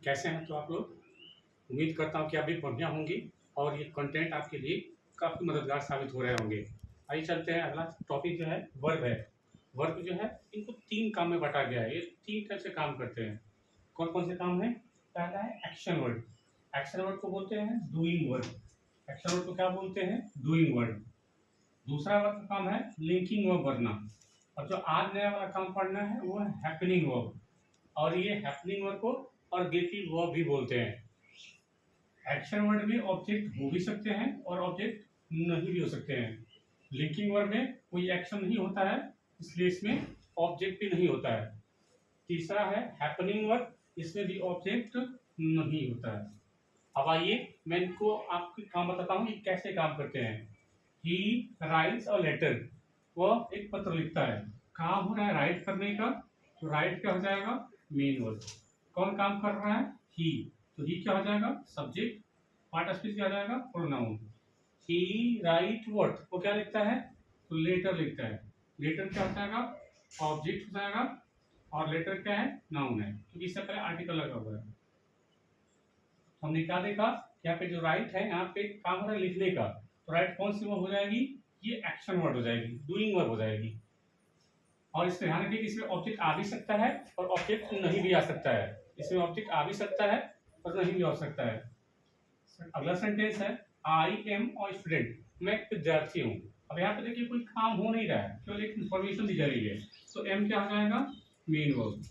कैसे हैं तो आप लोग। उम्मीद करता हूँ कि आप भी बढ़िया होंगी और ये कंटेंट आपके लिए काफ़ी मददगार साबित हो रहे होंगे। आइए चलते हैं। अगला टॉपिक जो है वर्ब है। वर्ब जो है इनको 3 काम में बांटा गया है। ये 3 टाइप से काम करते हैं। कौन कौन से काम है? पहला है एक्शन वर्ड। एक्शन वर्ड को बोलते हैं डूइंग वर्ड। एक्शन वर्ड को क्या बोलते हैं? Doing word. दूसरा वर्ब का काम है लिंकिंग वर्ब बनना। और जो आज नया वाला काम पढ़ना है वो है हैपनिंग वर्ब। और ये हैपनिंग वर्ब को ऑर्गेटिव वर्ब भी बोलते हैं। एक्शन वर्ड में ऑब्जेक्ट हो भी सकते हैं और ऑब्जेक्ट नहीं भी हो सकते हैं। लिंकिंग वर्ड में कोई एक्शन नहीं होता है, इसलिए इसमें ऑब्जेक्ट भी नहीं होता है। तीसरा है हैपनिंग वर्ड, इसमें भी ऑब्जेक्ट नहीं होता है। अब आइए मैं इनको आपको काम बताता हूँ कि कैसे काम करते हैं। ही राइट्स अ लेटर, वह एक पत्र लिखता है। काम हो रहा है राइट करने का, तो राइट क्या हो जाएगा? Main word. कौन काम कर रहा है? ही, तो ही क्या हो जाएगा? सब्जेक्ट। पार्ट ऑफ स्पीच क्या हो जाएगा? प्रोनाउन। ही राइट व्हाट, वो क्या लिखता है? तो लेटर लिखता है। लेटर क्या हो जाएगा? ऑब्जेक्ट हो जाएगा। और लेटर क्या है? नाउन है, क्योंकि इससे पहले आर्टिकल लगा हुआ है। हमने क्या देखा? यहाँ पे जो राइट है, यहाँ पे काम हो रहा है लिखने का, तो राइट कौन सी वर्ब हो जाएगी? ये एक्शन वर्ड हो जाएगी, डूइंग वर्ब हो जाएगी। और इसमें ध्यान रखिए कि इसमें ऑब्जेक्ट आ भी सकता है और ऑब्जेक्ट नहीं भी आ सकता है। इसमें ऑब्जेक्ट आ भी सकता है और नहीं भी आ सकता है। अगला सेंटेंस है आई एम अ स्टूडेंट, मैं एक विद्यार्थी हूँ। अब यहाँ पे देखिए कोई काम हो नहीं रहा है, केवल एक इंफॉर्मेशन दी जा रही है। तो एम क्या हो जाएगा? Main verb.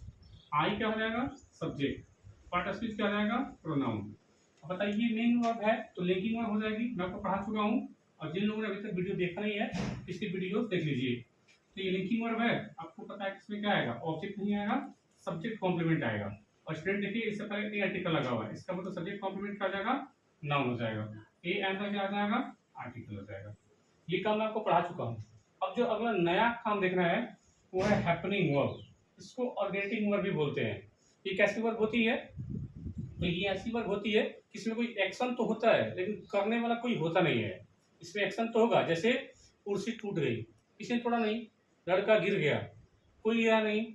आई क्या हो जाएगा? सब्जेक्ट। पार्ट ऑफ स्पीच क्या हो जाएगा? प्रोनाउन। अब बताइए मेन वर्ब है तो लिंकिंग वर्ब हो जाएगी। मैं आपको पढ़ा चुका हूँ, और जिन लोगों ने अभी तक वीडियो देखा नहीं है, इसकी वीडियो देख लीजिए। तो ये लिंकिंग वर्ब है, आपको पता है कि इसमें क्या आएगा? ऑब्जेक्ट नहीं आएगा, सब्जेक्ट कॉम्प्लीमेंट आएगा। और स्टूडेंट देखिए इससे पहले ए आर्टिकल लगा हुआ है, इसका मतलब सब्जेक्ट कॉम्प्लीमेंट क्या हो जाएगा? नाउन हो जाएगा। ए एंड क्या आ जाएगा? आर्टिकल हो जाएगा। ये काम मैं आपको पढ़ा चुका हूँ। अब जो अगला नया काम देखना है वो है हैपनिंग वर्ब। इसको ऑर्गेटिंग वर्ब भी बोलते हैं। ये कैसी वर्ब होती है? तो ये ऐसी वर्ब होती है कि इसमें कोई एक्शन तो होता है लेकिन करने वाला कोई होता नहीं है। इसमें एक्शन तो होगा, जैसे कुर्सी टूट गई, किसी ने तोड़ा नहीं, लड़का गिर गया, कोई गिरा नहीं,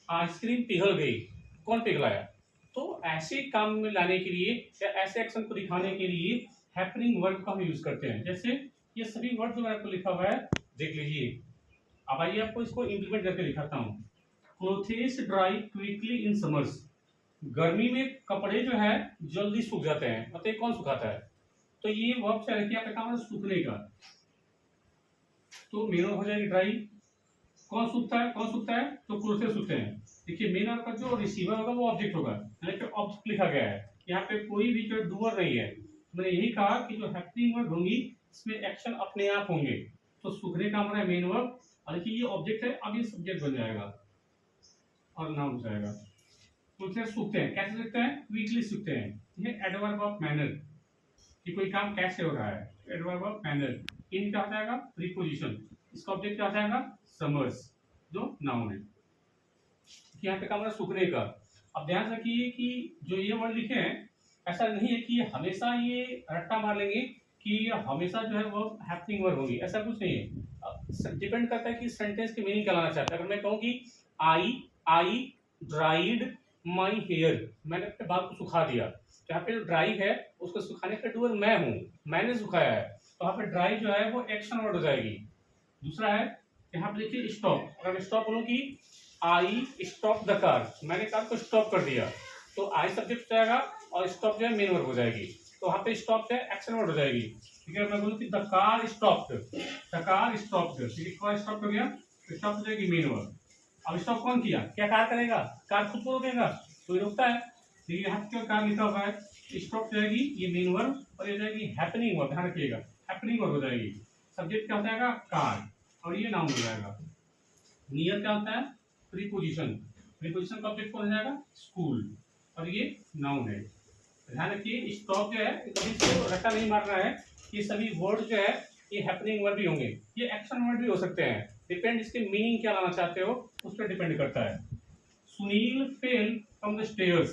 आइसक्रीम पिघल गई, कौन पिघलाया? तो ऐसे काम में लाने के लिए या ऐसे एक्शन को दिखाने के लिए हैपनिंग वर्ब का हम यूज करते हैं। जैसे ये सभी वर्ड जो मैंने आपको लिखा हुआ है देख लीजिए। अब आइए आपको इसको इम्प्लीमेंट करके दिखाता हूँ। Clothes dry quickly in summers, गर्मी में कपड़े जो है जल्दी सूख जाते हैं। बताइए कौन सुखाता है? तो ये वर्ब से रखिए, आपका काम है सूखने का, तो मेन हो जाएगी ड्राई। कौन सूखता है? कौन सूखता है? तो क्लोथेस सूखते हैं। देखिए मेन वर्ब का जो रिसीवर होगा वो ऑब्जेक्ट होगा, यानी कि ऑब्जेक्ट लिखा गया है। यहाँ पे कोई भी जो डूअर नहीं है। मैंने यही कहा कि जो हैपनिंग वर्ब होंगी इसमें एक्शन अपने आप होंगे। तो सूखने का हमारा मेन वर्ब, और देखिए ये ऑब्जेक्ट है, अब ये सब्जेक्ट बन जाएगा और नाउन हो जाएगा। क्लोथेस सूखते हैं, कैसे सूखते हैं? क्विकली सूखते हैं। ये एडवर्ब ऑफ मैनर, कि कोई काम कैसे हो रहा है। Adverb of manner. इन क्या हो जाएगा? प्रीपोजिशन। इसका ऑब्जेक्ट क्या हो जाएगा? समर्स, जो नाउन है। यहाँ पे काम है सूखने का। अब ध्यान रखिए कि जो ये वर्ड लिखे हैं, ऐसा नहीं है कि हमेशा ये रट्टा मार लेंगे कि ये हमेशा जो है वो हैपनिंग वर्ड होगी, ऐसा कुछ नहीं है। डिपेंड करता है कि सेंटेंस की मीनिंग क्या लाना चाहता है। अगर मैं कहूँ कि आई आई ड्राइड माई हेयर, मैंने अपने बाल को सुखा दिया, तो यहाँ पे जो ड्राई है उसको सुखाने का डूअर मैं हूँ, मैंने सुखाया है। तो यहाँ पे ड्राई जो है वो एक्शन वर्ड हो जाएगी। दूसरा है यहाँ पे देखिए स्टॉप। अगर मैं स्टॉप बोलूँ कि आई स्टॉप द कार, मैंने कार को स्टॉप कर दिया, तो आई सब्जेक्ट हो जाएगा और स्टॉप जो है मेन वर्ब हो जाएगी। तो वहाँ पे स्टॉप जो है एक्शन वर्ड हो जाएगी। ठीक है, मैं बोलूँ कि the car stopped, the car stopped, ठीक है, कार स्टॉप हो गया, तो स्टॉप हो जाएगी मेन वर्ब। अब स्टॉप कौन किया? क्या कार करेगा? कार खुद को रोकेगा, तो ये रुकता है। तो ये यहाँ पे कार लिखा हुआ है, स्टॉप जाएगी ये मेन वर्ब, और ये जाएगी हैपनिंग वर्ब। ध्यान रखिएगा हैपनिंग वर्ब हो जाएगी। सब्जेक्ट क्या हो जाएगा? कार, और ये नाउन हो जाएगा। नियर क्या होता है? प्रीपोजिशन। प्रीपोजिशन का ऑब्जेक्ट कौन हो जाएगा? स्कूल, और ये नाउन है। ध्यान रखिए स्टॉप जो है कभी इसको रट्टा नहीं मारना है। ये सभी वर्ड जो है ये हैपनिंग वर्ड भी होंगे, ये एक्शन वर्ड भी हो सकते हैं। डिपेंड इसके मीनिंग क्या लाना चाहते हो उस पर डिपेंड करता है। Sunil fell from the stairs,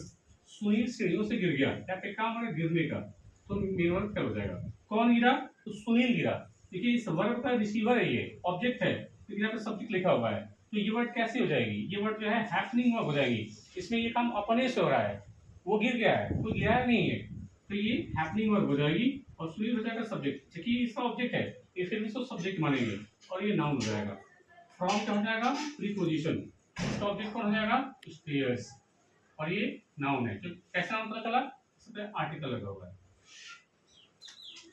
Sunil सीढ़ियों से गिर गया। यहाँ पे काम है गिरने का, तो मेन वर्ड क्या हो जाएगा? कौन गिरा? तो सुनील गिरा। देखिए इस वर्ड का रिसीवर है, ये ऑब्जेक्ट है, लेकिन यहाँ पे सब्जेक्ट लिखा हुआ है। तो ये वर्ड कैसी हो जाएगी? ये वर्ड जो है हैपनिंग वर्ब हो जाएगी। इसमें ये काम अपने से हो रहा है, वो गिर गया है, कोई गिरा नहीं है, तो ये हैपनिंग वर्ब हो जाएगी और शुरू हो जाएगा सब्जेक्ट, क्योंकि इसका ऑब्जेक्ट है, ये फिर भी इसको सब्जेक्ट मानेंगे और ये नाउन हो जाएगा। फ्रॉम क्या हो जाएगा, प्रीपोजिशन, इसका ऑब्जेक्ट कौन हो जाएगा, स्टेयर्स, और ये नाउन है। तो कैसे नाउन पता चला, इस पे आर्टिकल लगा हुआ है।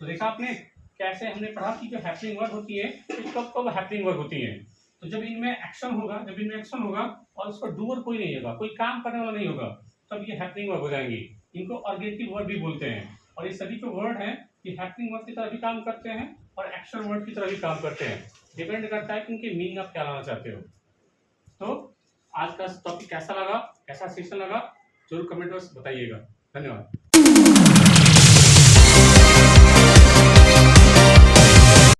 तो देखा आपने कैसे हमने पढ़ा कि जो हैपनिंग वर्ब होती है कब कब हैपनिंग वर्ब होती है, तो जब इनमें एक्शन होगा, जब इनमें एक्शन होगा और उस पर डूअर कोई नहीं होगा, कोई काम करने वाला नहीं होगा, तब ये हैपनिंग वर्ब हो जाएंगी। इनको अर्गेटिव वर्ब भी बोलते हैं, और ये सभी जो वर्ड हैं ये हैपनिंग वर्ब की तरह भी काम करते हैं और एक्शन वर्ब की तरह भी काम करते हैं। डिपेंड करता है कि उनके मीनिंग आप क्या लाना चाहते हो। तो आज का टॉपिक कैसा लगा, कैसा सेशन लगा, जरूर कमेंट बॉक्स बताइएगा। धन्यवाद।